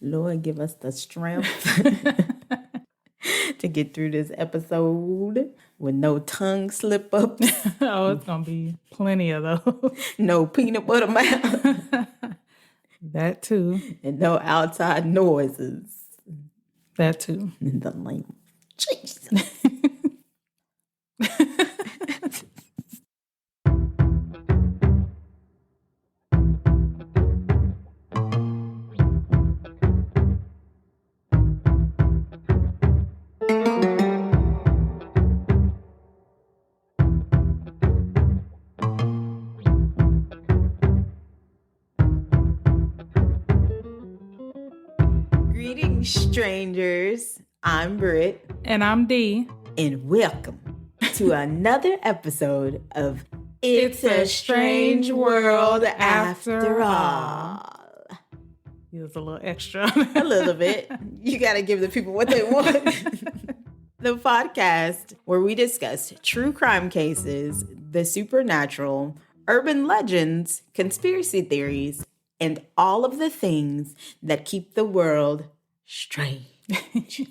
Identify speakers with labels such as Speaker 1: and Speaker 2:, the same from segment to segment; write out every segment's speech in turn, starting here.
Speaker 1: Lord, give us the strength to get through this episode with no tongue slip-ups.
Speaker 2: Oh, it's going to be plenty of those.
Speaker 1: No peanut butter mouth.
Speaker 2: That too.
Speaker 1: And no outside noises.
Speaker 2: That too.
Speaker 1: In the name of Jesus. Greetings, strangers. I'm Britt.
Speaker 2: And I'm Dee.
Speaker 1: And welcome to another episode of It's a Strange World After All.
Speaker 2: He was a little extra.
Speaker 1: A little bit. You got to give the people what they want. The podcast where we discuss true crime cases, the supernatural, urban legends, conspiracy theories, and all of the things that keep the world strange.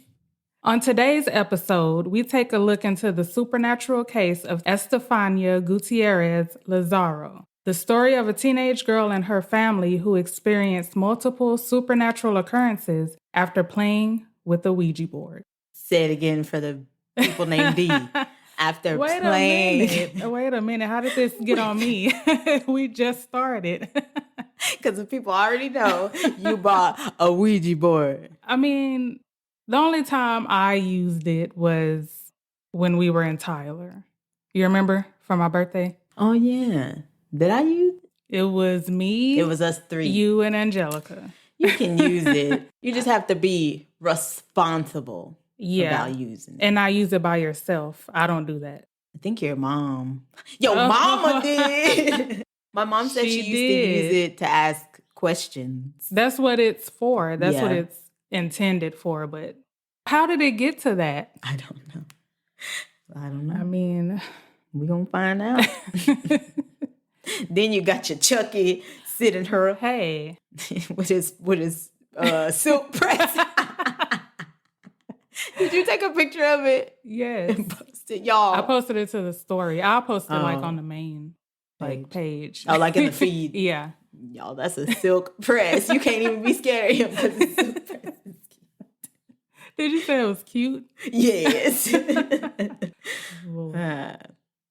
Speaker 2: On today's episode, we take a look into the supernatural case of Estefania Gutierrez Lazaro, the story of a teenage girl and her family who experienced multiple supernatural occurrences after playing with a Ouija board.
Speaker 1: Say it again for the people named D. After playing.
Speaker 2: Wait a minute. How did this get on me? We just started.
Speaker 1: Because the people already know you bought a Ouija board.
Speaker 2: I mean, the only time I used it was when we were in Tyler. You remember for my birthday?
Speaker 1: Oh, yeah. Did I use it?
Speaker 2: It was me.
Speaker 1: It was us three.
Speaker 2: You and Angelica.
Speaker 1: You can use it. You just have to be responsible about using it.
Speaker 2: And I use it by yourself. I don't do that.
Speaker 1: I think your mom. Your mama did. My mom said she used to use it to ask questions.
Speaker 2: That's what it's for. That's what it's intended for. But how did it get to that?
Speaker 1: I don't know.
Speaker 2: I mean,
Speaker 1: we're going to find out. Then you got your Chucky sitting her.
Speaker 2: Hey.
Speaker 1: with his silk press. Did you take a picture of it?
Speaker 2: Yes.
Speaker 1: And post it, y'all?
Speaker 2: I posted it to the story. I'll post it on the main page.
Speaker 1: Oh, like in the feed?
Speaker 2: Yeah.
Speaker 1: Y'all, that's a silk press. You can't even be scared of him because the silk press is cute.
Speaker 2: Did you say it was cute?
Speaker 1: Yes.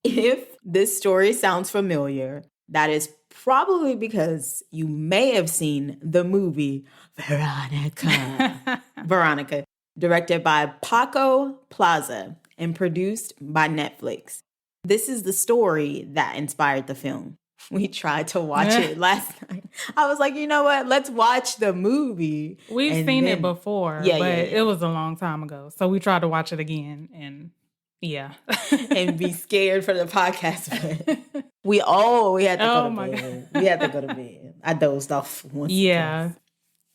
Speaker 1: If this story sounds familiar, that is probably because you may have seen the movie Veronica. Veronica, directed by Paco Plaza and produced by Netflix. This is the story that inspired the film. We tried to watch it last night. I was like, you know what? Let's watch the movie.
Speaker 2: We've seen it before, but it was a long time ago. So we tried to watch it again and
Speaker 1: and be scared for the podcast. But we had to go to bed. We had to go to bed. I dozed off once.
Speaker 2: Yeah,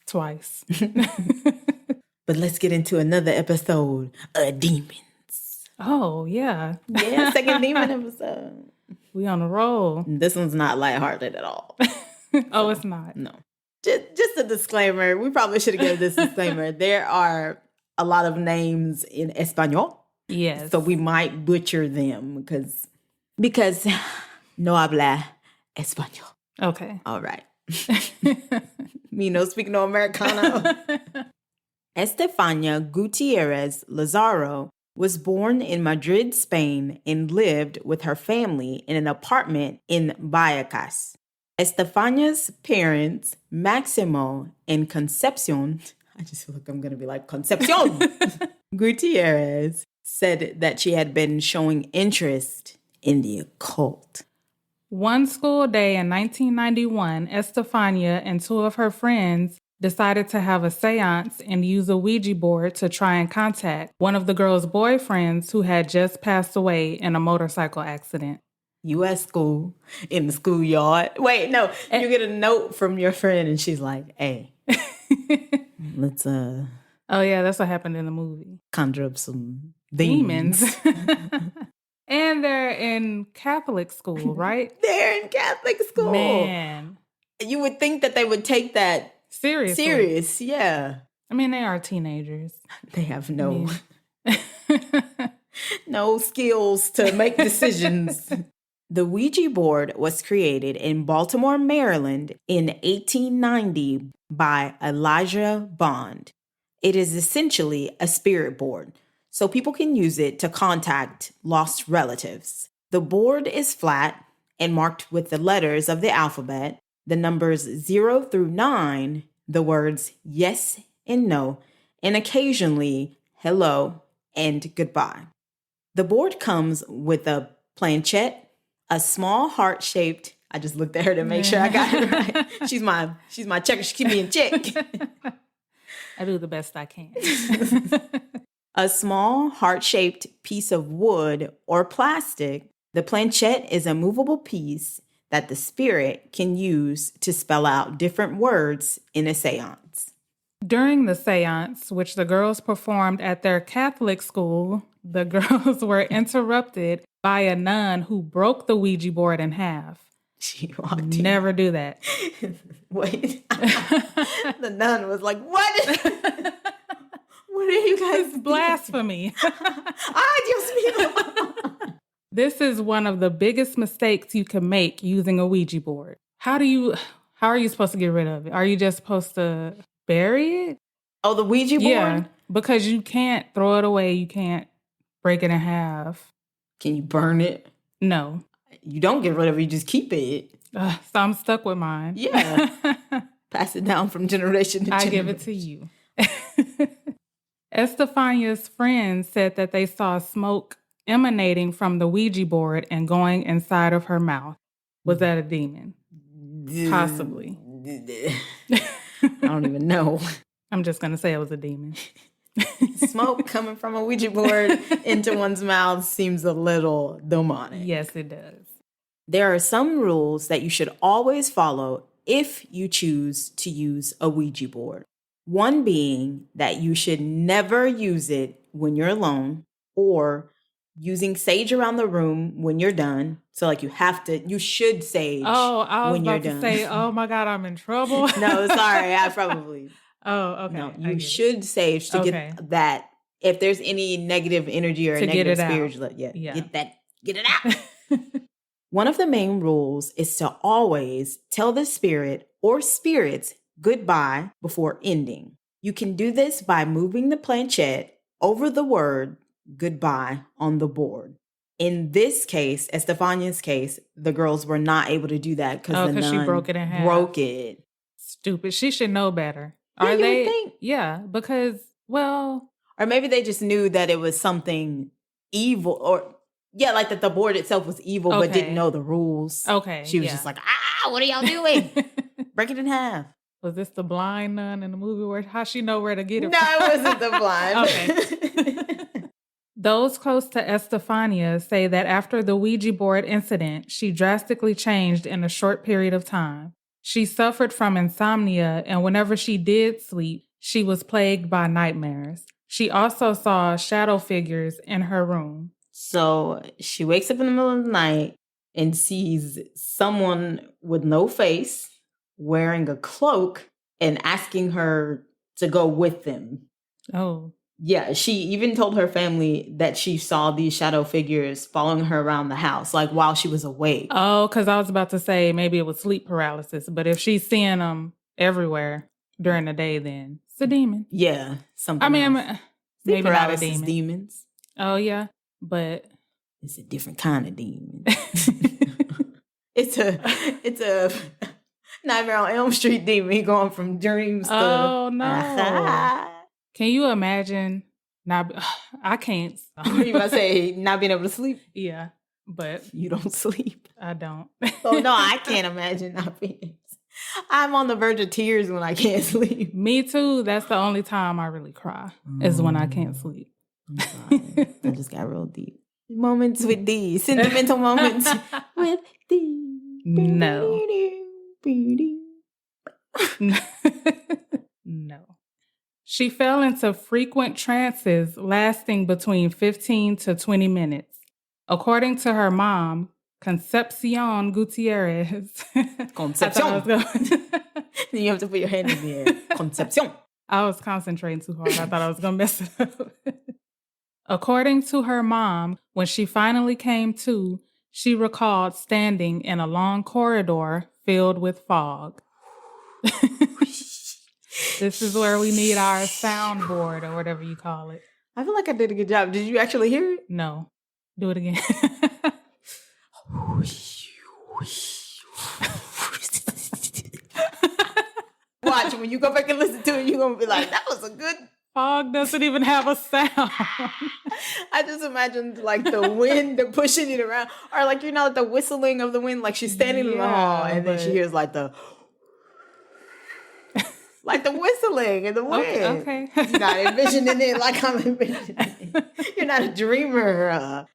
Speaker 2: twice.
Speaker 1: But let's get into another episode of Demons.
Speaker 2: Oh, yeah.
Speaker 1: Yeah, second demon episode.
Speaker 2: We on a roll.
Speaker 1: This one's not lighthearted at all.
Speaker 2: Oh, it's not?
Speaker 1: No. Just a disclaimer. We probably should have given this disclaimer. There are a lot of names in Espanol.
Speaker 2: Yes.
Speaker 1: So we might butcher them because no habla español.
Speaker 2: Okay.
Speaker 1: All right. Me no speak no Americano. Estefania Gutierrez Lazaro was born in Madrid, Spain, and lived with her family in an apartment in Vallecas. Estefania's parents, Maximo and Concepcion, I just feel like I'm going to be like Concepcion Gutierrez, said that she had been showing interest in the occult.
Speaker 2: One school day in 1991, Estefania and two of her friends decided to have a séance and use a Ouija board to try and contact one of the girl's boyfriends who had just passed away in a motorcycle accident.
Speaker 1: You at school, in the schoolyard. Wait, no, you get a note from your friend and she's like, hey, let's
Speaker 2: Oh yeah, that's what happened in the movie.
Speaker 1: Conjure up some demons.
Speaker 2: And they're in Catholic school, right?
Speaker 1: They're in Catholic school.
Speaker 2: Man.
Speaker 1: You would think that they would take that
Speaker 2: Seriously.
Speaker 1: Serious, yeah.
Speaker 2: I mean, they are teenagers.
Speaker 1: They have no skills to make decisions. The Ouija board was created in Baltimore, Maryland in 1890 by Elijah Bond. It is essentially a spirit board, so people can use it to contact lost relatives. The board is flat and marked with the letters of the alphabet, the numbers 0 through 9, the words yes and no, and occasionally hello and goodbye. The board comes with a planchette, a small heart-shaped, I just looked at her to make sure I got it right. She's my checker. She keep me in check.
Speaker 2: I do the best I can.
Speaker 1: A small heart-shaped piece of wood or plastic. The planchette is a movable piece that the spirit can use to spell out different words in a séance.
Speaker 2: During the séance, which the girls performed at their Catholic school, the girls were interrupted by a nun who broke the Ouija board in half.
Speaker 1: She walked in.
Speaker 2: Never do that.
Speaker 1: Wait. The nun was like, what? What are you guys
Speaker 2: It's blasphemy.
Speaker 1: Dios mío.
Speaker 2: This is one of the biggest mistakes you can make using a Ouija board. How are you supposed to get rid of it? Are you just supposed to bury it?
Speaker 1: Oh, the Ouija board?
Speaker 2: Yeah, because you can't throw it away. You can't break it in half.
Speaker 1: Can you burn it?
Speaker 2: No.
Speaker 1: You don't get rid of it, you just keep it.
Speaker 2: So I'm stuck with mine.
Speaker 1: Yeah. Pass it down from generation to generation.
Speaker 2: I give it to you. Estefania's friends said that they saw smoke emanating from the Ouija board and going inside of her mouth. Was that a demon? Possibly.
Speaker 1: I don't even know.
Speaker 2: I'm just going to say it was a demon.
Speaker 1: Smoke coming from a Ouija board into one's mouth seems a little demonic.
Speaker 2: Yes, it does.
Speaker 1: There are some rules that you should always follow if you choose to use a Ouija board. One being that you should never use it when you're alone, or using sage around the room when you're done. So like you should sage when you're done.
Speaker 2: Oh, I was about to say, oh my God, I'm in trouble.
Speaker 1: No, sorry, I probably.
Speaker 2: Oh, okay.
Speaker 1: No, you should sage to get that. If there's any negative energy or negative spirit, get it out. One of the main rules is to always tell the spirit or spirits goodbye before ending. You can do this by moving the planchette over the word goodbye on the board. In this case, Estefania's case, the girls were not able to do that because the nun
Speaker 2: she broke it in half.
Speaker 1: Broke it.
Speaker 2: Stupid. She should know better.
Speaker 1: Yeah, you would think.
Speaker 2: Yeah, because, well...
Speaker 1: Or maybe they just knew that it was something evil, or... Yeah, like that the board itself was evil, but didn't know the rules.
Speaker 2: Okay.
Speaker 1: She was just like, what are y'all doing? Break it in half.
Speaker 2: Was this the blind nun in the movie where how she know where to get it
Speaker 1: from? No, it wasn't the blind.
Speaker 2: Okay. Those close to Estefania say that after the Ouija board incident, she drastically changed in a short period of time. She suffered from insomnia, and whenever she did sleep, she was plagued by nightmares. She also saw shadow figures in her room.
Speaker 1: So she wakes up in the middle of the night and sees someone with no face wearing a cloak and asking her to go with them.
Speaker 2: Oh.
Speaker 1: Yeah, she even told her family that she saw these shadow figures following her around the house, like while she was awake.
Speaker 2: Oh, because I was about to say maybe it was sleep paralysis, but if she's seeing them everywhere during the day, then it's a demon.
Speaker 1: Yeah, something.
Speaker 2: I mean,
Speaker 1: else.
Speaker 2: Maybe not a demon.
Speaker 1: Demons.
Speaker 2: Oh yeah, but
Speaker 1: it's a different kind of demon. It's a Nightmare on Elm Street demon going from dreams to...
Speaker 2: Oh, no. Can you imagine not... I can't.
Speaker 1: You about to say not being able to sleep?
Speaker 2: Yeah, but...
Speaker 1: You don't sleep?
Speaker 2: I don't.
Speaker 1: Oh, no, I can't imagine not being... I'm on the verge of tears when I can't sleep.
Speaker 2: Me too. That's the only time I really cry, is when I can't sleep.
Speaker 1: I'm sorry. I just got real deep. Moments with D. Sentimental moments with D.
Speaker 2: No. No. She fell into frequent trances lasting between 15 to 20 minutes. According to her mom, Concepcion Gutierrez.
Speaker 1: Concepcion. Then you have to put your hand in the air. Concepcion.
Speaker 2: I was concentrating too hard. I thought I was going to mess it up. According to her mom, when she finally came to, she recalled standing in a long corridor filled with fog. This is where we need our soundboard or whatever you call it.
Speaker 1: I feel like I did a good job. Did you actually hear it?
Speaker 2: No. Do it again.
Speaker 1: Watch, when you go back and listen to it, you're going to be like, that was a good...
Speaker 2: Fog doesn't even have a sound.
Speaker 1: I just imagined like the wind, they're pushing it around. Or like, you know, like the whistling of the wind, like she's standing in the hall and then she hears like the... like the whistling in the wind.
Speaker 2: Okay.
Speaker 1: You're not envisioning it like I'm envisioning it. You're not a dreamer.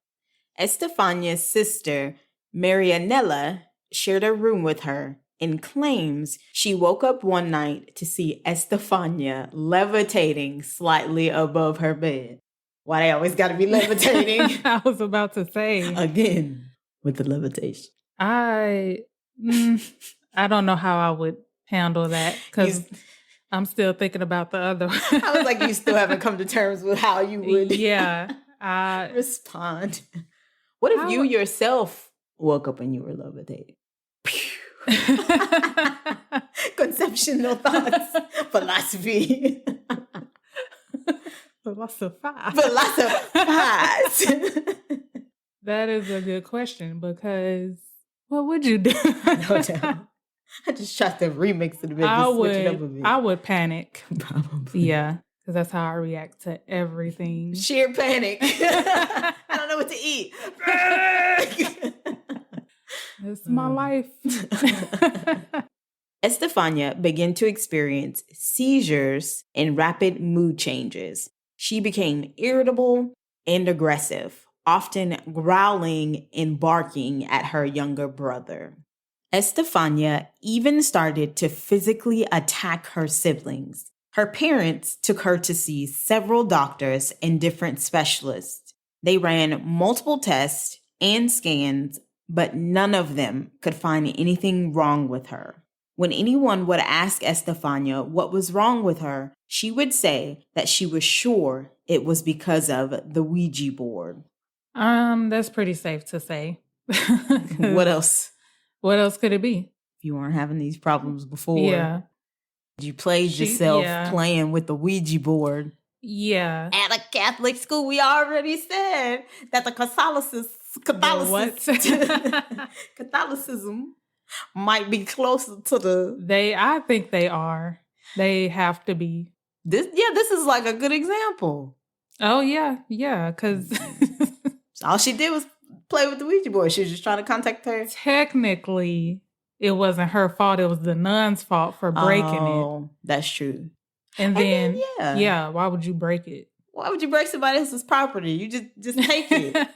Speaker 1: Estefania's sister, Marianella, shared a room with her and claims she woke up one night to see Estefania levitating slightly above her bed. Why they always got to be levitating?
Speaker 2: I was about to say.
Speaker 1: Again, with the levitation.
Speaker 2: I don't know how I would handle that because I'm still thinking about the other one.
Speaker 1: I was like, you still haven't come to terms with how you would respond. What if you yourself woke up and you were levitating? Conceptual thoughts. Philosophy.
Speaker 2: Philosophize. That is a good question because what would you do?
Speaker 1: I just tried to remix it a bit. Switch it up a bit.
Speaker 2: I would panic.
Speaker 1: Probably.
Speaker 2: Yeah, because that's how I react to everything.
Speaker 1: Sheer panic. I don't know what to eat.
Speaker 2: It's my life.
Speaker 1: Estefania began to experience seizures and rapid mood changes. She became irritable and aggressive, often growling and barking at her younger brother. Estefania even started to physically attack her siblings. Her parents took her to see several doctors and different specialists. They ran multiple tests and scans, but none of them could find anything wrong with her. When anyone would ask Estefania what was wrong with her, she would say that she was sure it was because of the Ouija board.
Speaker 2: That's pretty safe to say.
Speaker 1: What else?
Speaker 2: What else could it be?
Speaker 1: If you weren't having these problems before.
Speaker 2: Yeah.
Speaker 1: You played yourself playing with the Ouija board.
Speaker 2: Yeah.
Speaker 1: At a Catholic school, we already said that the Catholicism might be closer to the...
Speaker 2: I think they are. They have to be.
Speaker 1: This is like a good example.
Speaker 2: Oh, yeah, because...
Speaker 1: all she did was play with the Ouija board. She was just trying to contact her.
Speaker 2: Technically, it wasn't her fault. It was the nun's fault for breaking it.
Speaker 1: Oh, that's true.
Speaker 2: And then why would you break it?
Speaker 1: Why would you break somebody else's property? You just take it.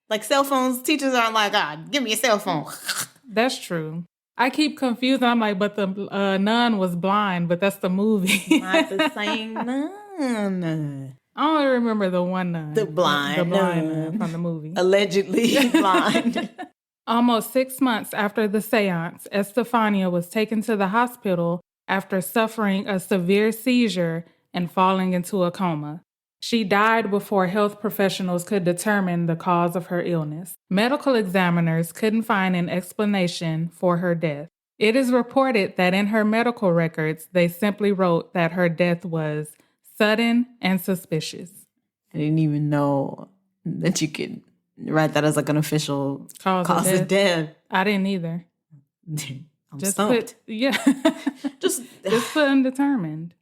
Speaker 1: Like cell phones, teachers aren't like, give me a cell phone.
Speaker 2: That's true. I keep confused. I'm like, but the nun was blind, but that's the movie.
Speaker 1: Not the same nun.
Speaker 2: I only remember the one nun.
Speaker 1: The blind
Speaker 2: nun from the movie.
Speaker 1: Allegedly blind.
Speaker 2: Almost 6 months after the séance, Estefania was taken to the hospital after suffering a severe seizure and falling into a coma. She died before health professionals could determine the cause of her illness. Medical examiners couldn't find an explanation for her death. It is reported that in her medical records, they simply wrote that her death was sudden and suspicious.
Speaker 1: I didn't even know that you could write that as like an official cause of death.
Speaker 2: I didn't either.
Speaker 1: I'm stumped.
Speaker 2: Just put undetermined.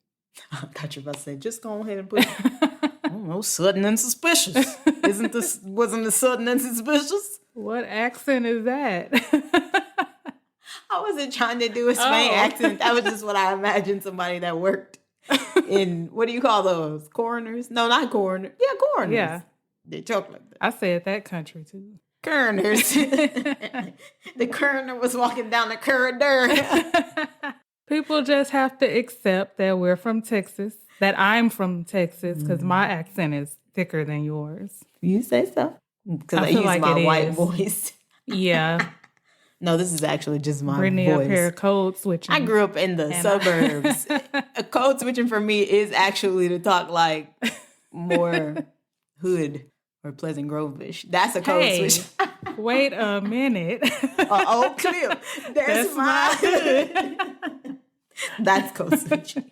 Speaker 1: I thought you were about to say, just go ahead and put, I don't know, sudden and suspicious. Wasn't it sudden and suspicious?
Speaker 2: What accent is that?
Speaker 1: I wasn't trying to do a Spain accent. That was just what I imagined somebody that worked in, what do you call those? Coroners? No, not coroner. Yeah, coroners.
Speaker 2: Yeah.
Speaker 1: They talk like that.
Speaker 2: I said that country too.
Speaker 1: Coroners. The coroner was walking down the corridor.
Speaker 2: People just have to accept that we're from Texas, that I'm from Texas, because my accent is thicker than yours.
Speaker 1: You say so? Because I use like my white voice.
Speaker 2: Yeah.
Speaker 1: No, this is actually just my
Speaker 2: Brittany
Speaker 1: voice.
Speaker 2: up here code switching.
Speaker 1: I grew up in the suburbs. Code switching for me is actually to talk like more hood or Pleasant Grove-ish. That's a code switch.
Speaker 2: Wait a minute.
Speaker 1: Old clip. That's my hood. That's code switching.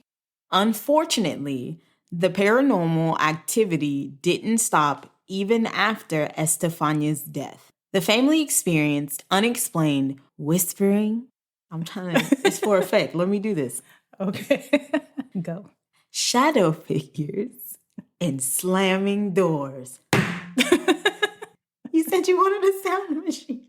Speaker 1: Unfortunately, the paranormal activity didn't stop even after Estefania's death. The family experienced unexplained whispering. It's for effect. Let me do this.
Speaker 2: Okay. Go.
Speaker 1: Shadow figures and slamming doors. You said you wanted a sound machine.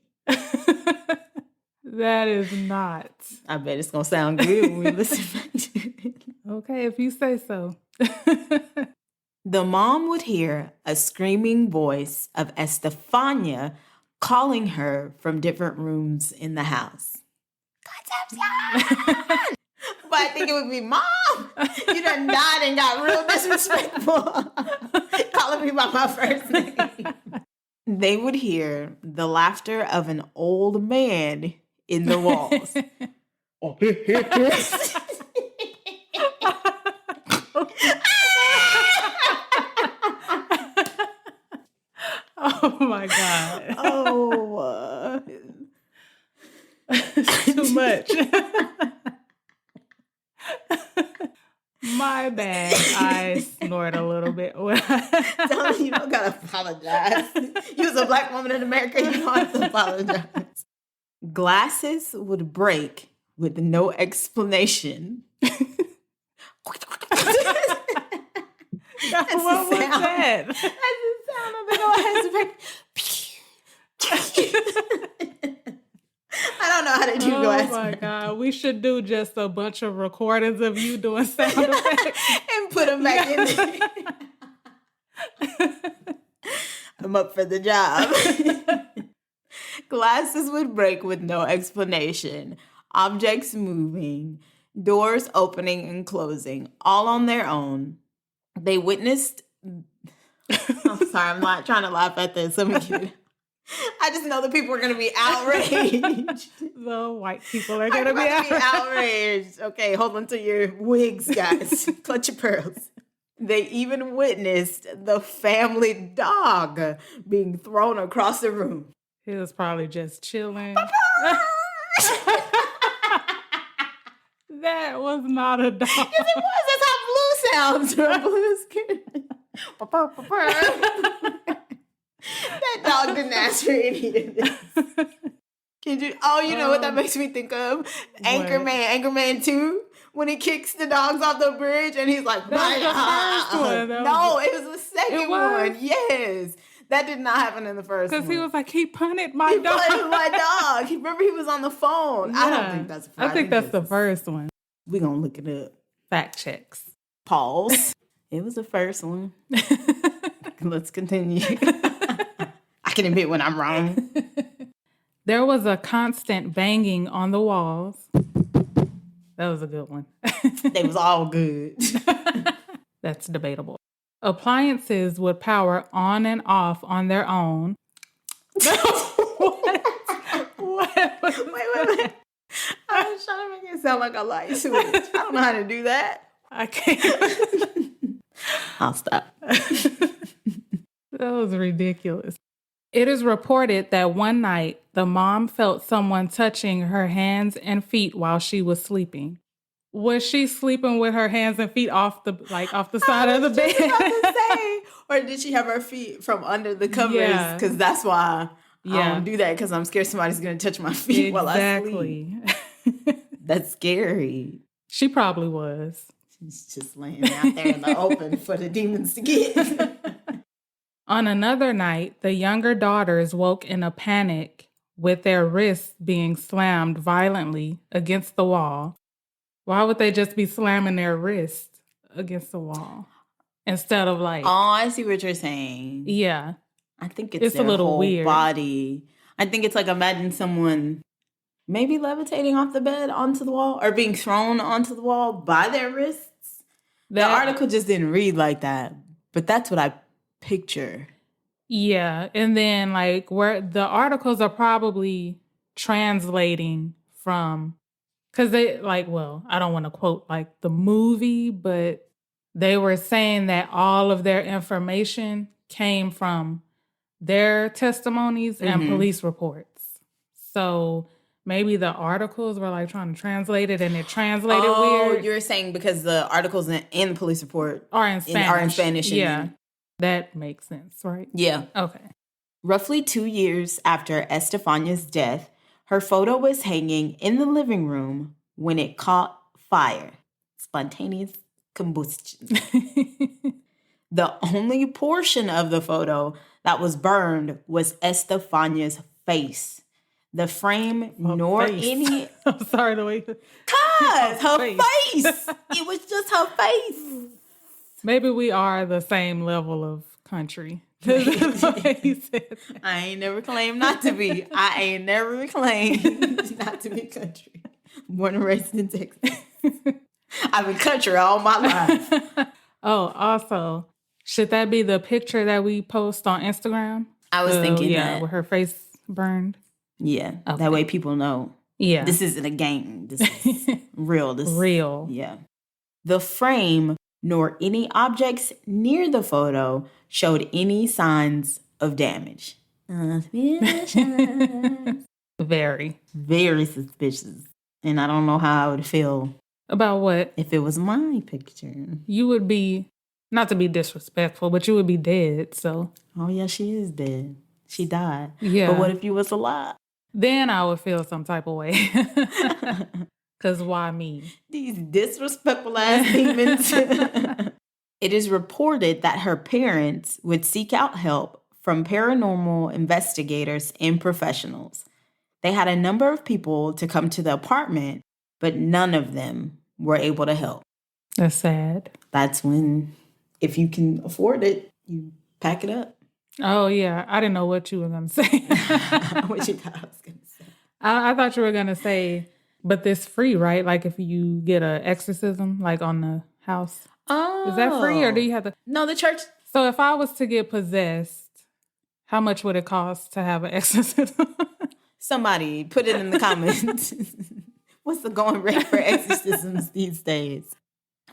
Speaker 2: That is not.
Speaker 1: I bet it's going to sound good when we listen back to it.
Speaker 2: Okay, if you say so.
Speaker 1: The mom would hear a screaming voice of Estefania calling her from different rooms in the house. Concepcion! But I think it would be, Mom, you done died and got real disrespectful. Calling me by my first name. They would hear the laughter of an old man in the walls.
Speaker 2: Oh my God.
Speaker 1: Oh.
Speaker 2: Too much. My bad. I snort a little bit.
Speaker 1: You don't gotta apologize. You was a Black woman in America. You don't have to apologize. Glasses would break with no explanation.
Speaker 2: What was that?
Speaker 1: That's the sound of the glasses break. I don't know how to do glasses.
Speaker 2: Oh my God. We should do just a bunch of recordings of you doing sound effects.
Speaker 1: And put them back in there. I'm up for the job. Glasses would break with no explanation. Objects moving. Doors opening and closing. All on their own. They witnessed... I'm sorry, I'm not trying to laugh at this. Let me get it. I just know the people are going to be outraged.
Speaker 2: The white people are going to be
Speaker 1: outraged. Okay, hold on to your wigs, guys. Clutch your pearls. They even witnessed the family dog being thrown across the room.
Speaker 2: He was probably just chilling. That was not a dog.
Speaker 1: Yes, it was. That's how blue sounds from Blue's Kid. That dog didn't ask for any of this. You know what that makes me think of? Anchorman 2, when he kicks the dogs off the bridge and he's like,
Speaker 2: that was the first one.
Speaker 1: No, it was the second one. Yes. That did not happen in the first one.
Speaker 2: Because he was like, he punted my dog.
Speaker 1: He punted my dog. Remember, he was on the phone. Yeah. I don't think that's the first one.
Speaker 2: I think that's the first one.
Speaker 1: We're going to look it up.
Speaker 2: Fact checks.
Speaker 1: Pause. It was the first one. Let's continue. I can admit when I'm wrong.
Speaker 2: There was a constant banging on the walls. That was a good one.
Speaker 1: They was all good.
Speaker 2: That's debatable. Appliances would power on and off on their own. What?
Speaker 1: Wait. I was trying to make it sound like a light switch. I don't know how to do that.
Speaker 2: I can't.
Speaker 1: I'll stop.
Speaker 2: That was ridiculous. It is reported that one night, the mom felt someone touching her hands and feet while she was sleeping. Was she sleeping with her hands and feet off the side of the bed?
Speaker 1: About to say, or did she have her feet from under the covers? Because that's why I don't do that, because I'm scared somebody's going to touch my feet while I sleep. That's scary.
Speaker 2: She probably was.
Speaker 1: She's just laying out there in the open for the demons to get.
Speaker 2: On another night, the younger daughters woke in a panic with their wrists being slammed violently against the wall. Why would they just be slamming their wrists against the wall instead of like...
Speaker 1: Oh, I see what you're saying.
Speaker 2: Yeah.
Speaker 1: I think it's their
Speaker 2: a little
Speaker 1: whole
Speaker 2: weird.
Speaker 1: Body. I think it's like, imagine someone maybe levitating off the bed onto the wall or being thrown onto the wall by their wrists. The article just didn't read like that, but that's what I picture.
Speaker 2: Yeah. And then like where the articles are probably translating from, because they I don't want to quote like the movie, but they were saying that all of their information came from their testimonies and police reports. So maybe the articles were like trying to translate it and it translated weird.
Speaker 1: Oh, you're saying because the articles in the police report
Speaker 2: are in Spanish.
Speaker 1: Yeah.
Speaker 2: That makes sense, right?
Speaker 1: Yeah.
Speaker 2: Okay.
Speaker 1: Roughly 2 years after Estefania's death, her photo was hanging in the living room when it caught fire. Spontaneous combustion. The only portion of the photo that was burned was Estefania's face. The frame nor
Speaker 2: face.
Speaker 1: any...
Speaker 2: I'm sorry the way...
Speaker 1: Cause her face. It was just her face.
Speaker 2: Maybe we are the same level of country.
Speaker 1: I ain't never claimed not to be. I ain't never claimed not to be country. Born and raised in Texas. I've been country all my life.
Speaker 2: Oh, also, should that be the picture that we post on Instagram?
Speaker 1: I was thinking that.
Speaker 2: with her face burned.
Speaker 1: Yeah,
Speaker 2: okay.
Speaker 1: That way people know.
Speaker 2: Yeah.
Speaker 1: This isn't a game. This is real.
Speaker 2: Real.
Speaker 1: Yeah. The frame nor any objects near the photo showed any signs of damage.
Speaker 2: Very.
Speaker 1: Very suspicious. And I don't know how I would feel.
Speaker 2: About what?
Speaker 1: If it was my picture.
Speaker 2: You would be, not to be disrespectful, but you would be dead, so.
Speaker 1: Oh, yeah, she is dead. She died.
Speaker 2: Yeah.
Speaker 1: But what if you was alive?
Speaker 2: Then I would feel some type of way. Because why me?
Speaker 1: These disrespectful ass demons. It is reported that her parents would seek out help from paranormal investigators and professionals. They had a number of people to come to the apartment, but none of them were able to help.
Speaker 2: That's sad.
Speaker 1: That's when, if you can afford it, you pack it up.
Speaker 2: Oh, yeah. I didn't know what you were going to say.
Speaker 1: What you thought I was going to say?
Speaker 2: I thought you were going to say, but this free, right? Like if you get an exorcism, like on the house.
Speaker 1: Oh.
Speaker 2: Is that free or do you have to?
Speaker 1: No, the church.
Speaker 2: So if I was to get possessed, how much would it cost to have an exorcism?
Speaker 1: Somebody put it in the comments. What's the going rate for exorcisms these days?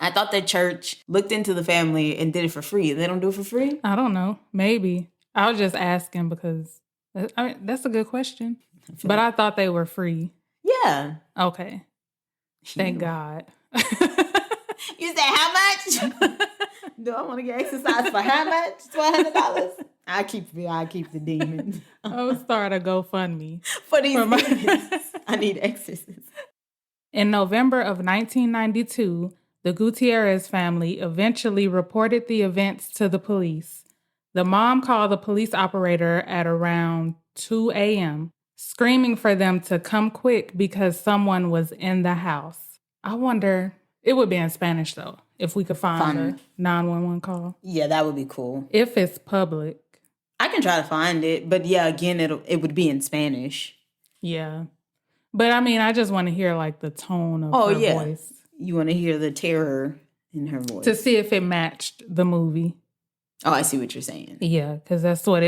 Speaker 1: I thought the church looked into the family and did it for free. They don't do it for free?
Speaker 2: I don't know. Maybe. I was just asking because, that's a good question. But I thought they were free.
Speaker 1: Yeah.
Speaker 2: Okay. Thank God.
Speaker 1: You said how much? Do I want to get exercise for how much? $1,200? I keep the demon.
Speaker 2: I would start a GoFundMe.
Speaker 1: For these demons. I need exorcism.
Speaker 2: In November of 1992, the Gutierrez family eventually reported the events to the police. The mom called the police operator at around 2 a.m., screaming for them to come quick because someone was in the house. I wonder, it would be in Spanish though, if we could find a 911 call.
Speaker 1: Yeah, that would be cool.
Speaker 2: If it's public.
Speaker 1: I can try to find it, but yeah, again, it would be in Spanish.
Speaker 2: Yeah. But I mean, I just want to hear like the tone of her voice.
Speaker 1: You want to hear the terror in her voice.
Speaker 2: To see if it matched the movie.
Speaker 1: Oh, I see what you're saying.
Speaker 2: Yeah, because that's what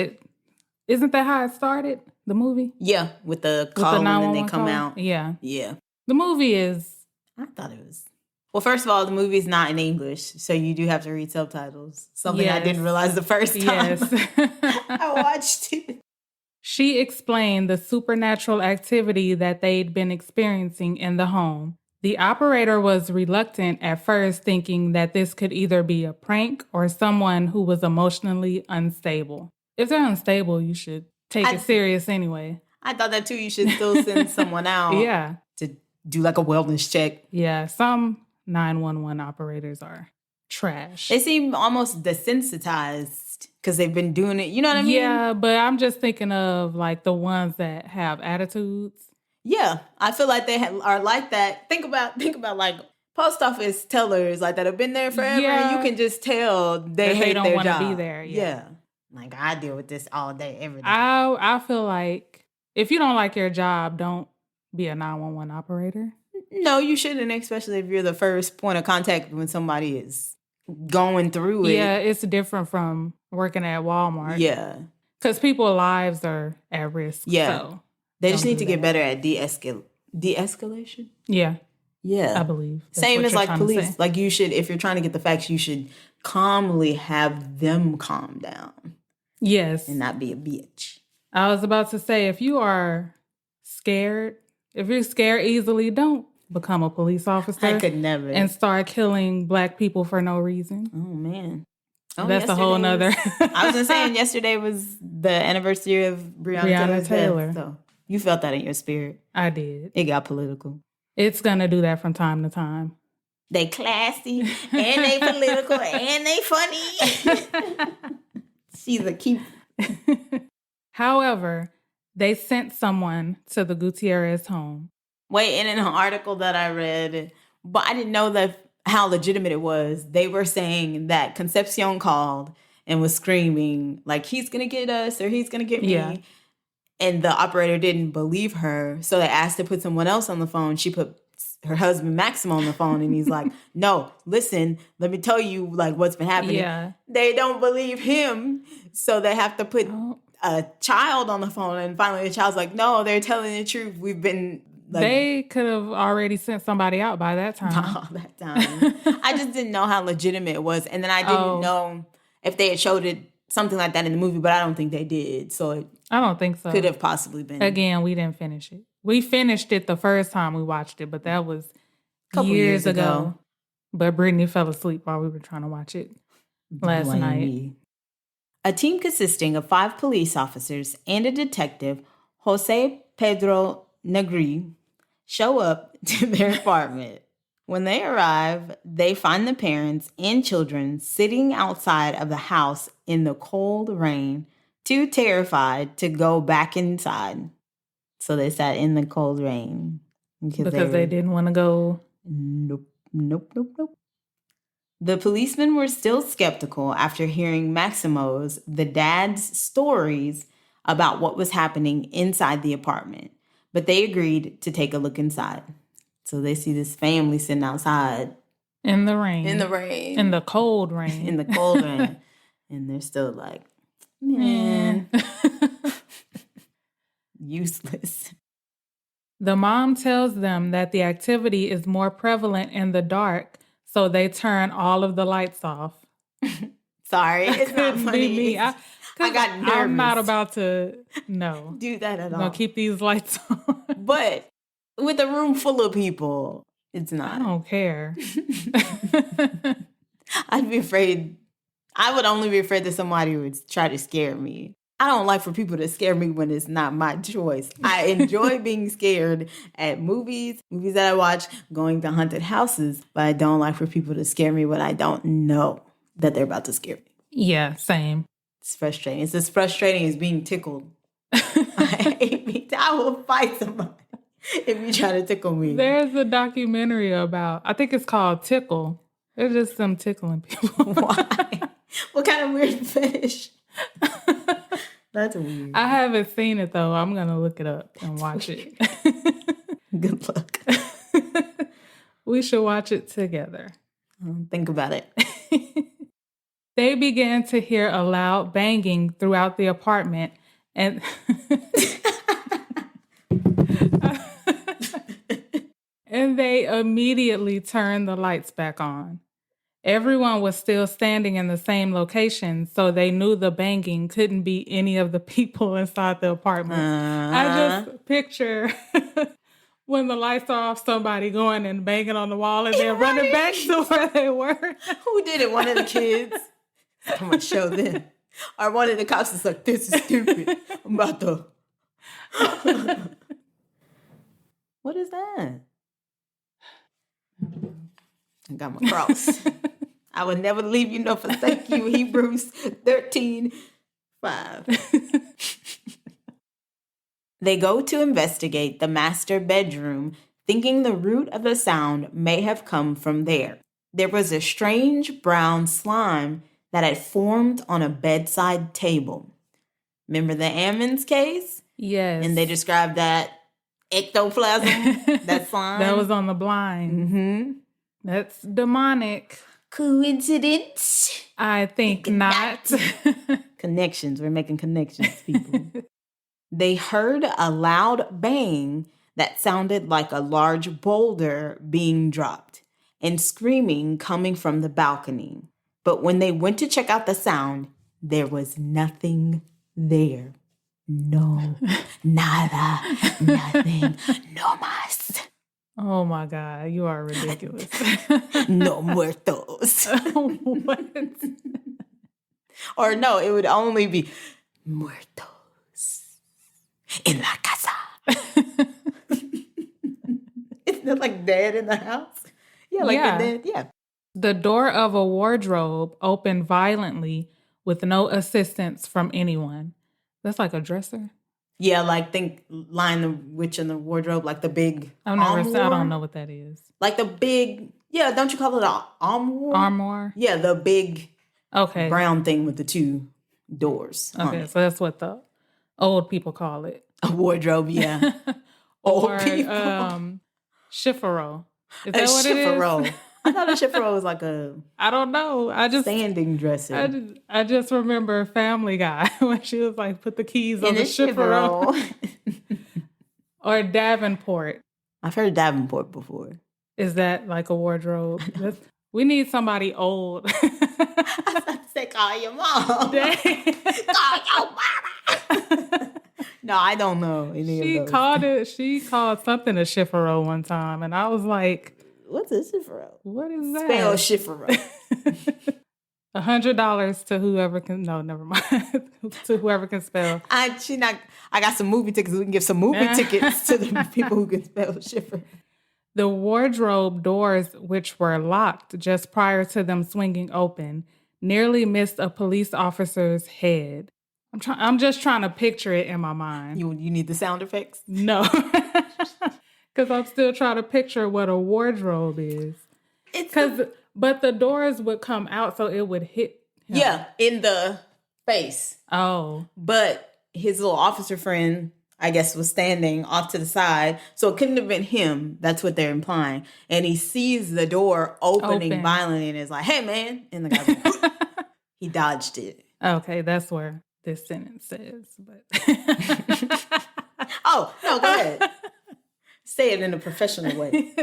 Speaker 2: isn't that how it started, the movie?
Speaker 1: Yeah, with the call and then they come out.
Speaker 2: Yeah.
Speaker 1: Yeah.
Speaker 2: The movie is...
Speaker 1: I thought it was... Well, first of all, the movie is not in English, so you do have to read subtitles. Something I didn't realize the first time I watched it.
Speaker 2: She explained the supernatural activity that they'd been experiencing in the home. The operator was reluctant at first, thinking that this could either be a prank or someone who was emotionally unstable. If they're unstable, you should take it serious anyway.
Speaker 1: I thought that too. You should still send someone out to do like a wellness check.
Speaker 2: Yeah, some 911 operators are trash.
Speaker 1: They seem almost desensitized because they've been doing it. You know what I mean?
Speaker 2: Yeah, but I'm just thinking of like the ones that have attitudes.
Speaker 1: Yeah, I feel like they are like that. Think about like post office tellers like that have been there forever.
Speaker 2: Yeah.
Speaker 1: And you can just tell they hate
Speaker 2: don't
Speaker 1: their
Speaker 2: want to
Speaker 1: job.
Speaker 2: be there.
Speaker 1: Yeah. Like I deal with this all day, every day.
Speaker 2: I feel like if you don't like your job, don't be a 911 operator.
Speaker 1: No, you shouldn't, especially if you're the first point of contact when somebody is going through it.
Speaker 2: Yeah, it's different from working at Walmart.
Speaker 1: Yeah.
Speaker 2: Because people's lives are at risk.
Speaker 1: Yeah.
Speaker 2: So
Speaker 1: They just need to get better at de-escalation.
Speaker 2: Yeah.
Speaker 1: Yeah.
Speaker 2: I believe.
Speaker 1: Same as like police. Like you should, if you're trying to get the facts, you should calmly have them calm down.
Speaker 2: Yes.
Speaker 1: And not be a bitch.
Speaker 2: I was about to say, if you're scared easily, don't become a police officer.
Speaker 1: I could never.
Speaker 2: And start killing Black people for no reason.
Speaker 1: Oh, man. Oh,
Speaker 2: that's a whole nother.
Speaker 1: I was just saying, yesterday was the anniversary of Breonna Taylor. Death, so you felt that in your spirit.
Speaker 2: I did.
Speaker 1: It got political.
Speaker 2: It's going to do that from time to time.
Speaker 1: They classy, and they political, and they funny. She's a keeper.
Speaker 2: However, they sent someone to the Gutierrez home.
Speaker 1: Wait, and in an article that I read, but I didn't know how legitimate it was. They were saying that Concepcion called and was screaming, like, he's going to get us or he's going to get me. Yeah. And the operator didn't believe her. So they asked to put someone else on the phone. She put her husband, Maximo, on the phone. And he's like, no, listen, let me tell you, like, what's been happening. Yeah. They don't believe him. So they have to put a child on the phone. And finally the child's like, no, they're telling the truth. We've been... Like,
Speaker 2: they could have already sent somebody out by that time.
Speaker 1: I just didn't know how legitimate it was. And then I didn't know if they had showed it something like that in the movie, but I don't think they did. So
Speaker 2: I don't think so.
Speaker 1: Could have possibly been.
Speaker 2: Again, we didn't finish it. We finished it the first time we watched it, but that was years ago. But Brittany fell asleep while we were trying to watch it last night.
Speaker 1: A team consisting of 5 police officers and a detective, Jose Pedro Negri, show up to their apartment. When they arrive, they find the parents and children sitting outside of the house in the cold rain, too terrified to go back inside. So they sat in the cold rain.
Speaker 2: Because they didn't want to go?
Speaker 1: Nope. The policemen were still skeptical after hearing Maximo's, the dad's, stories about what was happening inside the apartment. But they agreed to take a look inside. So they see this family sitting outside.
Speaker 2: In the rain.
Speaker 1: In the
Speaker 2: cold rain.
Speaker 1: In the cold rain. And they're still like, man. Useless.
Speaker 2: The mom tells them that the activity is more prevalent in the dark, so they turn all of the lights off.
Speaker 1: Sorry, it's not funny.
Speaker 2: Me. I got nervous. I'm not about to,
Speaker 1: do that at all.
Speaker 2: I'm going to keep these lights on.
Speaker 1: But with a room full of people, it's not.
Speaker 2: I don't care.
Speaker 1: I'd be afraid. I would only be afraid that somebody would try to scare me. I don't like for people to scare me when it's not my choice. I enjoy being scared at movies that I watch, going to haunted houses, but I don't like for people to scare me when I don't know that they're about to scare me.
Speaker 2: Yeah, same.
Speaker 1: It's frustrating. It's as frustrating as being tickled. I will fight somebody if you try to tickle me.
Speaker 2: There's a documentary about, I think it's called Tickle. It's just them tickling people.
Speaker 1: Why? What kind of weird fetish? That's weird.
Speaker 2: I haven't seen it, though. I'm going to look it up and watch it.
Speaker 1: Good luck.
Speaker 2: We should watch it together.
Speaker 1: Think about it.
Speaker 2: They began to hear a loud banging throughout the apartment, and and they immediately turned the lights back on. Everyone was still standing in the same location, so they knew the banging couldn't be any of the people inside the apartment. I just picture when the lights are off, somebody going and banging on the wall and then running back to where they were.
Speaker 1: Who did it? One of the kids? I'm going to show them. Or one of the cops is like, this is stupid. I'm about to... What is that? I got my cross. I would never leave you nor forsake you. Hebrews 13:5. They go to investigate the master bedroom, thinking the root of the sound may have come from there. There was a strange brown slime that had formed on a bedside table. Remember the Ammons case?
Speaker 2: Yes.
Speaker 1: And they described that ectoplasm, that slime.
Speaker 2: That was on the blind.
Speaker 1: Mm-hmm.
Speaker 2: That's demonic.
Speaker 1: Coincidence?
Speaker 2: I think not.
Speaker 1: Connections. We're making connections, people. They heard a loud bang that sounded like a large boulder being dropped and screaming coming from the balcony. But when they went to check out the sound, there was nothing there. No, nada, nothing, no más.
Speaker 2: Oh my God, you are ridiculous.
Speaker 1: No muertos.
Speaker 2: What?
Speaker 1: Or no, it would only be muertos in la casa. Isn't it like dead in the house? Yeah, like
Speaker 2: Yeah.
Speaker 1: they're dead. Yeah.
Speaker 2: The door of a wardrobe opened violently with no assistance from anyone. That's like a dresser.
Speaker 1: Yeah, like think Lion the Witch in the Wardrobe, like the big
Speaker 2: I don't know what that is.
Speaker 1: Like the big, don't you call it an armoire?
Speaker 2: Armoire?
Speaker 1: Yeah, the big
Speaker 2: Okay.
Speaker 1: brown thing with the two doors.
Speaker 2: Okay, so that's what the old people call it.
Speaker 1: A wardrobe, yeah.
Speaker 2: Or
Speaker 1: Old people.
Speaker 2: chiffero. Is
Speaker 1: A
Speaker 2: that what
Speaker 1: chiffero.
Speaker 2: it is?
Speaker 1: I thought a chiffero was like a
Speaker 2: I don't know.
Speaker 1: standing dresser.
Speaker 2: I just remember Family Guy when she was like, put the keys on
Speaker 1: In
Speaker 2: the
Speaker 1: a
Speaker 2: chiffero. Or Davenport.
Speaker 1: I've heard Davenport before.
Speaker 2: Is that like a wardrobe? We need somebody old.
Speaker 1: I was about to say, call your mom. Call your mama. No, I don't know any of those.
Speaker 2: She called something a chiffero one time, and I was like,
Speaker 1: what's a chiffero?
Speaker 2: What is that?
Speaker 1: Spell chiffero.
Speaker 2: $100 to whoever can. No, never mind. To whoever can spell.
Speaker 1: I got some movie tickets. We can give some movie tickets to the people who can spell chiffero.
Speaker 2: The wardrobe doors, which were locked just prior to them swinging open, nearly missed a police officer's head. I'm just trying to picture it in my mind.
Speaker 1: You need the sound effects?
Speaker 2: No. Because I'm still trying to picture what a wardrobe is. But the doors would come out, so it would hit him.
Speaker 1: Yeah, in the face.
Speaker 2: Oh.
Speaker 1: But his little officer friend, I guess, was standing off to the side. So it couldn't have been him. That's what they're implying. And he sees the door opening violently and is like, hey, man. And the guy's like, he dodged it.
Speaker 2: Okay, that's where this sentence says. But
Speaker 1: Oh, no, go ahead. Say it in a professional way.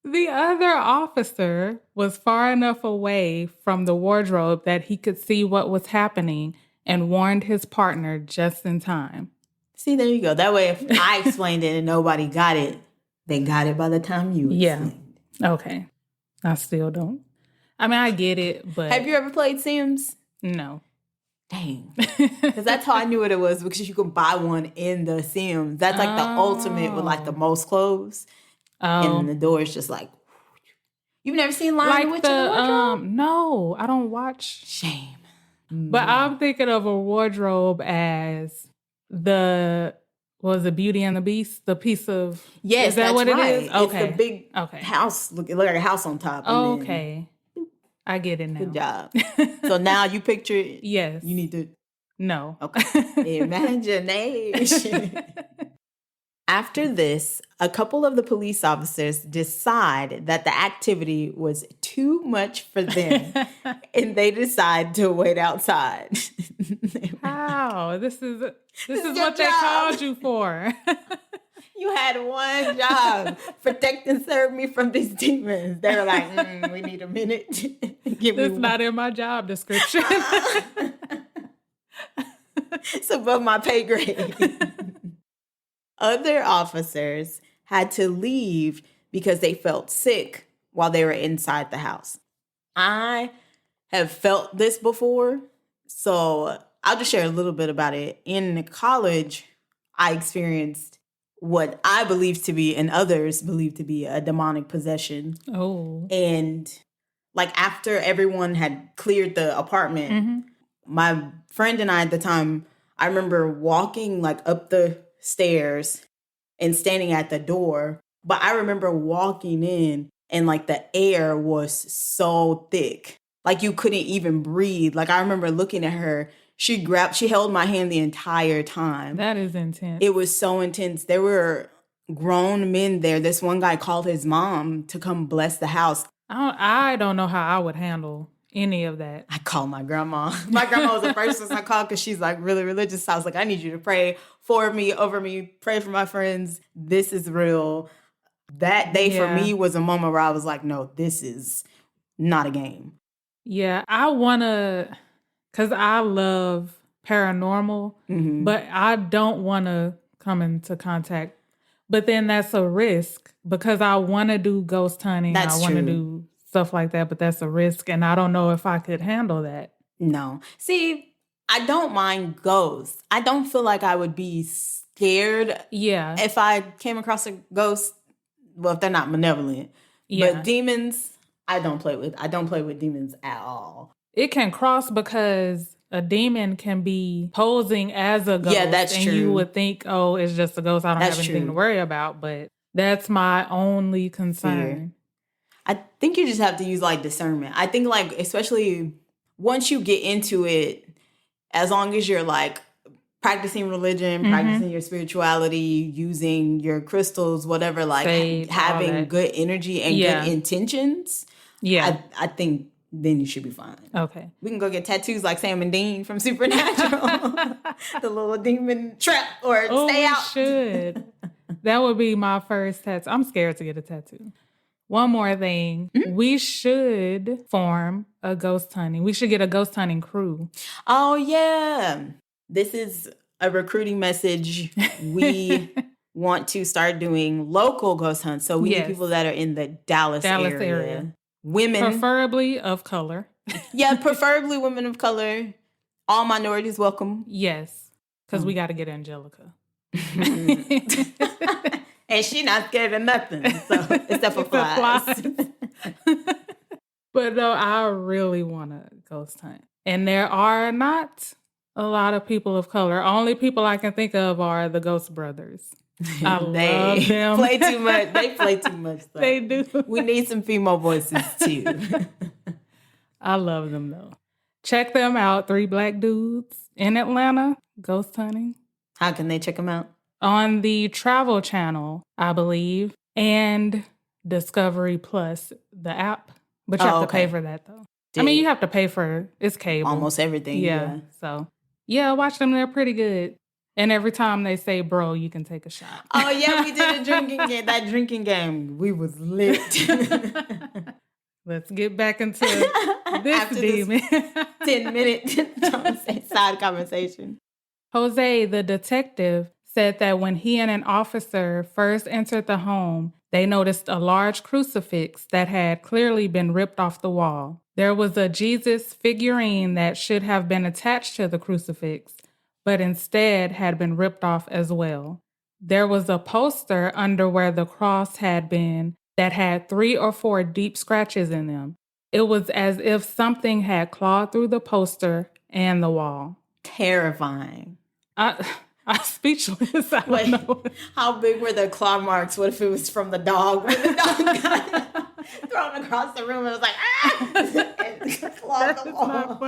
Speaker 2: The other officer was far enough away from the wardrobe that he could see what was happening and warned his partner just in time.
Speaker 1: See, there you go. That way, if I explained it and nobody got it, they got it by the time you explained.
Speaker 2: Okay. I still don't. I mean, I get it, but...
Speaker 1: Have you ever played Sims?
Speaker 2: No.
Speaker 1: Dang. Because that's how I knew what it was, because you can buy one in the Sims. That's like the ultimate with like the most clothes. Oh. And the door is just like... You've never seen Lion the Witch in the Wardrobe?
Speaker 2: No, I don't watch.
Speaker 1: Shame.
Speaker 2: But I'm thinking of a wardrobe as the Beauty and the Beast, the piece of...
Speaker 1: Yes,
Speaker 2: is that what
Speaker 1: right.
Speaker 2: It is? Okay.
Speaker 1: It's the big house. Look like a house on top.
Speaker 2: Okay. I get it now.
Speaker 1: Good job. So now you picture it?
Speaker 2: Yes.
Speaker 1: You need to...
Speaker 2: No.
Speaker 1: Okay. Imagination. After this, a couple of the police officers decide that the activity was too much for them, and they decide to wait outside.
Speaker 2: How? This is what they called you for.
Speaker 1: You had one job. Protect and serve me from these demons. They were like, we need a minute.
Speaker 2: It's not in my job description.
Speaker 1: It's above my pay grade. Other officers had to leave because they felt sick while they were inside the house. I have felt this before, so I'll just share a little bit about it. In college, I experienced what I believe to be and others believe to be a demonic possession.
Speaker 2: Oh.
Speaker 1: And like after everyone had cleared the apartment, my friend and I at the time, I remember walking like up the stairs and standing at the door. But I remember walking in and like the air was so thick. Like you couldn't even breathe. Like I remember looking at her. She held my hand the entire time.
Speaker 2: That is intense.
Speaker 1: It was so intense. There were grown men there. This one guy called his mom to come bless the house.
Speaker 2: I don't know how I would handle any of that.
Speaker 1: I called my grandma. My grandma was the first person I called because she's like really religious. So I was like, I need you to pray for me, over me, pray for my friends. This is real. That day for me was a moment where I was like, no, this is not a game.
Speaker 2: Yeah, I want to, because I love paranormal, but I don't want to come into contact. But then that's a risk because I want to do ghost hunting.
Speaker 1: That's
Speaker 2: I want to
Speaker 1: true.
Speaker 2: do stuff like that, but that's a risk. And I don't know if I could handle that.
Speaker 1: No. See, I don't mind ghosts. I don't feel like I would be scared if I came across a ghost. Well, if they're not malevolent.
Speaker 2: Yeah.
Speaker 1: But demons, I don't play with. I don't play with demons at all.
Speaker 2: It can cross because a demon can be posing as a ghost.
Speaker 1: Yeah, that's
Speaker 2: and
Speaker 1: true.
Speaker 2: You would think, oh, it's just a ghost. I don't have anything to worry about. But that's my only concern.
Speaker 1: I think you just have to use like discernment. I think like, especially once you get into it, as long as you're like practicing religion, practicing your spirituality, using your crystals, whatever, like
Speaker 2: Sage,
Speaker 1: having good energy and good intentions, I think then you should be fine.
Speaker 2: Okay.
Speaker 1: We can go get tattoos like Sam and Dean from Supernatural. The little demon trap or stay out.
Speaker 2: We should. That would be my first tattoo. I'm scared to get a tattoo. One more thing. We should form a ghost hunting. We should get a ghost hunting crew.
Speaker 1: Oh, yeah. This is a recruiting message. We want to start doing local ghost hunts. So we need people that are in the Dallas area. Women.
Speaker 2: Preferably of color.
Speaker 1: Yeah, preferably women of color. All minorities welcome.
Speaker 2: Yes. Because we got to get Angelica.
Speaker 1: And she not scared of nothing. So except for flies.
Speaker 2: But no, I really want to ghost hunt. And there are not a lot of people of color. Only people I can think of are the Ghost Brothers. I love them.
Speaker 1: Play too much. They play too much. Though.
Speaker 2: They do.
Speaker 1: We need some female voices too.
Speaker 2: I love them though. Check them out. 3 black dudes in Atlanta, ghost hunting.
Speaker 1: How can they check them out?
Speaker 2: On the Travel Channel, I believe, and Discovery Plus, the app. But you have to pay for that though. I mean, you have to pay for it's cable.
Speaker 1: Almost everything. Yeah.
Speaker 2: So, yeah, watch them. They're pretty good. And every time they say, bro, you can take a shot.
Speaker 1: Oh, yeah, we did a drinking game. That drinking game, we was lit.
Speaker 2: Let's get back into this demon.
Speaker 1: 10-minute side conversation.
Speaker 2: Jose, the detective, said that when he and an officer first entered the home, they noticed a large crucifix that had clearly been ripped off the wall. There was a Jesus figurine that should have been attached to the crucifix, but instead had been ripped off as well. There was a poster under where the cross had been that had 3 or 4 deep scratches in them. It was as if something had clawed through the poster and the wall.
Speaker 1: Terrifying.
Speaker 2: I'm speechless. I don't know.
Speaker 1: How big were the claw marks? What if it was from the dog? When the dog got thrown across the room and it was like, and clawed the wall.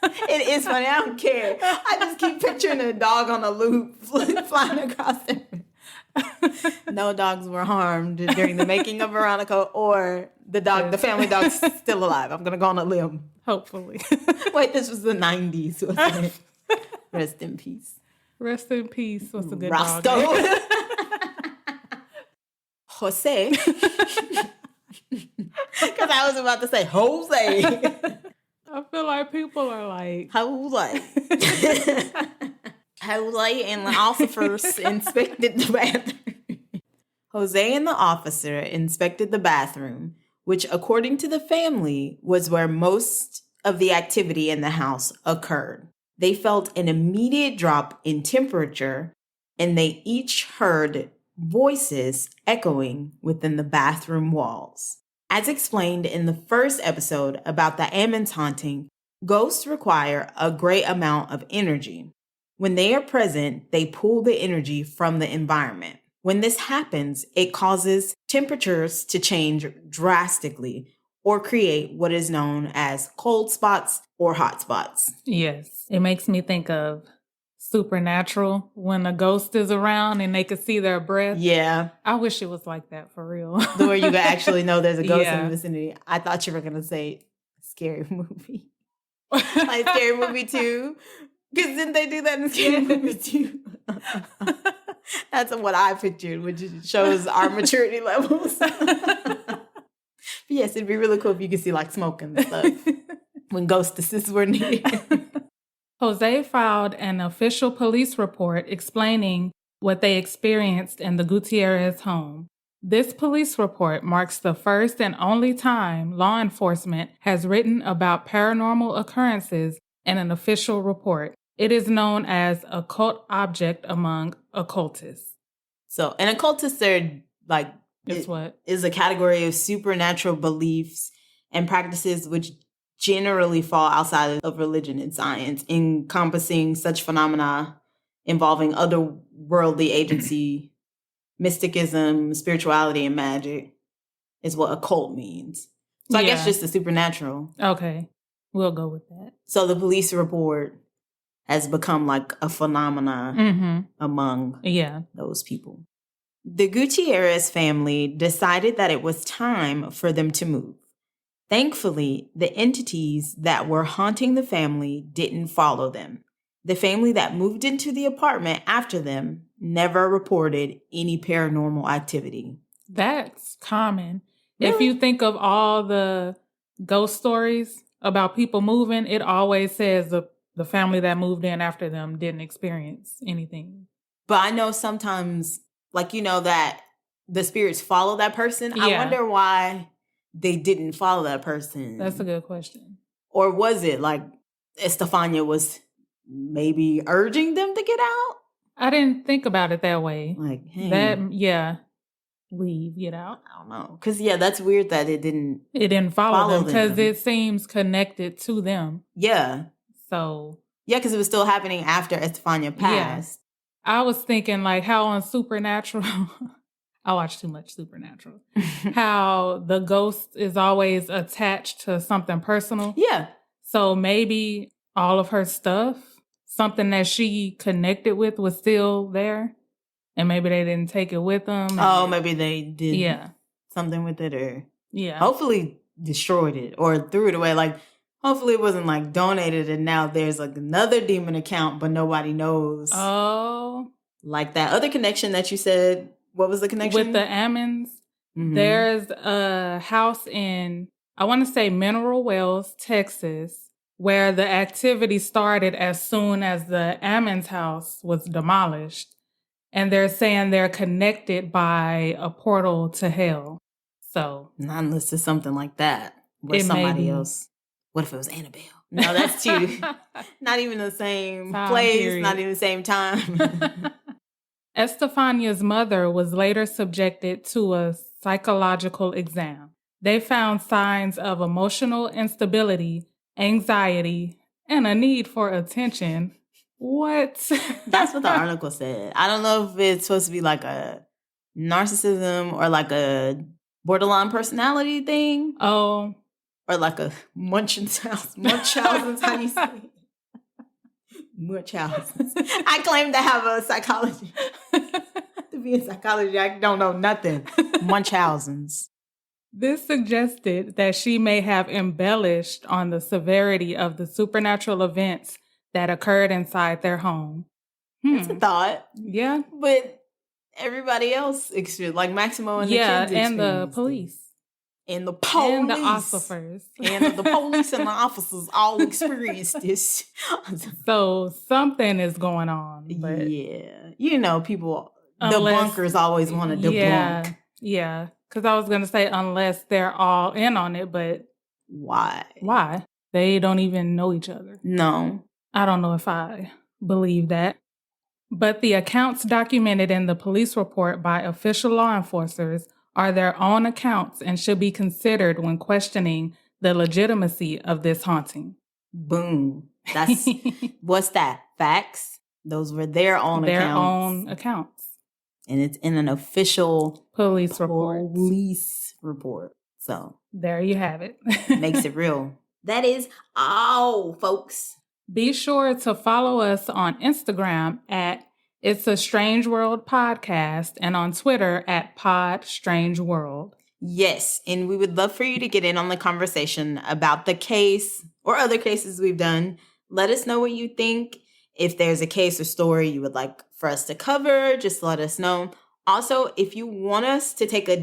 Speaker 1: It is funny. I don't care. I just keep picturing a dog on a loop flying across the room. No dogs were harmed during the making of Veronica, or the dog, the family dog's still alive. I'm going to go on a limb.
Speaker 2: Hopefully.
Speaker 1: Wait, this was the 90s, wasn't it? Rest in peace.
Speaker 2: Rest in peace. What's a good
Speaker 1: Roscoe.
Speaker 2: dog?
Speaker 1: Jose. Because I was about to say Jose.
Speaker 2: I feel like people are like...
Speaker 1: Jose. Jose and the officers inspected the bathroom. Jose and the officer inspected the bathroom, which, according to the family, was where most of the activity in the house occurred. They felt an immediate drop in temperature, and they each heard voices echoing within the bathroom walls. As explained in the first episode about the Ammons haunting, ghosts require a great amount of energy. When they are present, they pull the energy from the environment. When this happens, it causes temperatures to change drastically or create what is known as cold spots or hot spots.
Speaker 2: Yes. It makes me think of Supernatural when a ghost is around and they could see their breath.
Speaker 1: Yeah.
Speaker 2: I wish it was like that for real.
Speaker 1: Where you could actually know there's a ghost in the vicinity. I thought you were going to say Scary Movie. Like Scary Movie 2. Because didn't they do that in Scary Movie 2? That's what I pictured, which shows our maturity levels. But yes, it'd be really cool if you could see like smoke and stuff when ghostesses were near.
Speaker 2: Jose filed an official police report explaining what they experienced in the Gutierrez home. This police report marks the first and only time law enforcement has written about paranormal occurrences in an official report. It is known as occult object among occultists.
Speaker 1: So, and occultists are like, is a category of supernatural beliefs and practices which generally fall outside of religion and science, encompassing such phenomena involving otherworldly agency, mysticism, spirituality, and magic is what occult means. So I guess just the supernatural.
Speaker 2: Okay, we'll go with that.
Speaker 1: So the police report has become like a phenomena among those people. The Gutierrez family decided that it was time for them to move. Thankfully, the entities that were haunting the family didn't follow them. The family that moved into the apartment after them never reported any paranormal activity.
Speaker 2: That's common.
Speaker 1: Really?
Speaker 2: If you think of all the ghost stories about people moving, it always says the family that moved in after them didn't experience anything.
Speaker 1: But I know sometimes, like, you know, that the spirits follow that person. Yeah. I wonder why they didn't follow that person.
Speaker 2: That's a good question.
Speaker 1: Or was it like Estefania was maybe urging them to get out?
Speaker 2: I didn't think about it that way.
Speaker 1: Like, hey.
Speaker 2: Leave, get out.
Speaker 1: I don't know. Because, that's weird that it didn't
Speaker 2: follow them because it seems connected to them.
Speaker 1: Yeah.
Speaker 2: So.
Speaker 1: Yeah, because it was still happening after Estefania passed.
Speaker 2: Yeah. I was thinking like how on Supernatural, I watch too much Supernatural, how the ghost is always attached to something personal.
Speaker 1: Yeah.
Speaker 2: So maybe all of her stuff, something that she connected with was still there. And maybe they didn't take it with them.
Speaker 1: Maybe they did something with it or
Speaker 2: Yeah.
Speaker 1: Hopefully destroyed it or threw it away. Like, hopefully it wasn't like donated and now there's like another demon account, but nobody knows.
Speaker 2: Oh.
Speaker 1: Like that other connection that you said. What was the connection?
Speaker 2: With the Ammons. Mm-hmm. There's a house in, I want to say Mineral Wells, Texas, where the activity started as soon as the Ammons house was demolished. And they're saying they're connected by a portal to hell. So.
Speaker 1: Not unless it's something like that. With somebody else. What if it was Annabelle? No, that's too. Not even the same place, not even the same time.
Speaker 2: Estefania's mother was later subjected to a psychological exam. They found signs of emotional instability, anxiety, and a need for attention. What?
Speaker 1: That's what the article said. I don't know if it's supposed to be like a narcissism or like a borderline personality thing.
Speaker 2: Oh.
Speaker 1: Or like a Munchausen's, how do you say it? Munchausen's. I claim to have a psychology. To be in psychology, I don't know nothing. Munchausen's.
Speaker 2: This suggested that she may have embellished on the severity of the supernatural events that occurred inside their home.
Speaker 1: It's a thought.
Speaker 2: Yeah.
Speaker 1: But everybody else experienced, like Maximo and the kids
Speaker 2: and the police.
Speaker 1: And the police.
Speaker 2: And the officers.
Speaker 1: And the police and the officers all experienced this.
Speaker 2: So something is going on. But
Speaker 1: yeah. You know, people, debunkers always want to debunk.
Speaker 2: Yeah. Because I was going to say, unless they're all in on it, but...
Speaker 1: Why?
Speaker 2: They don't even know each other.
Speaker 1: No.
Speaker 2: I don't know if I believe that. But the accounts documented in the police report by official law enforcers are their own accounts and should be considered when questioning the legitimacy of this haunting.
Speaker 1: Boom. That's, what's that? Facts? Those were their own accounts.
Speaker 2: Their own accounts.
Speaker 1: And it's in an official
Speaker 2: police report.
Speaker 1: So
Speaker 2: there you have it.
Speaker 1: Makes it real. That is all, folks.
Speaker 2: Be sure to follow us on Instagram at It's a Strange World Podcast and on Twitter at Pod Strange World.
Speaker 1: Yes, and we would love for you to get in on the conversation about the case or other cases we've done. Let us know what you think. If there's a case or story you would like for us to cover, just let us know. Also, if you want us to take a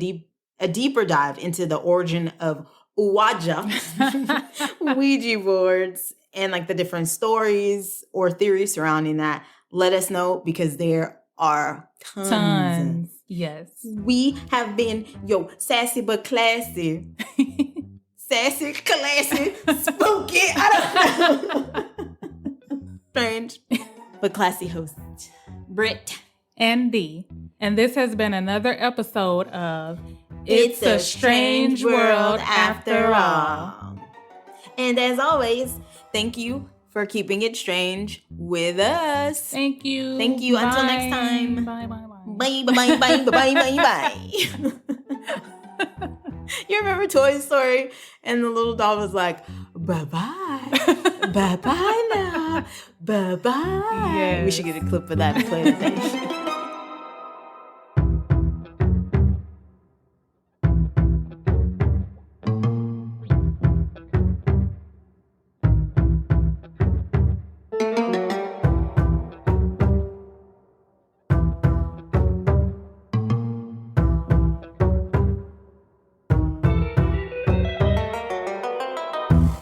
Speaker 1: deeper dive into the origin of Ouija, Ouija boards, and like the different stories or theories surrounding that, let us know because there are tons.
Speaker 2: Yes.
Speaker 1: We have been sassy but classy. Sassy, classy, spooky. I don't know. Strange but classy host, Britt
Speaker 2: and Dee. And this has been another episode of It's a Strange World After All.
Speaker 1: And as always, thank you for keeping it strange with us.
Speaker 2: Thank you.
Speaker 1: Thank you.
Speaker 2: Bye.
Speaker 1: Until next time.
Speaker 2: Bye, bye, bye.
Speaker 1: Bye, bye, bye, bye, bye, bye, bye. You remember Toy Story? And the little doll was like, bye-bye. Bye-bye now. Bye-bye.
Speaker 2: Yes.
Speaker 1: We should get a clip of that and play it.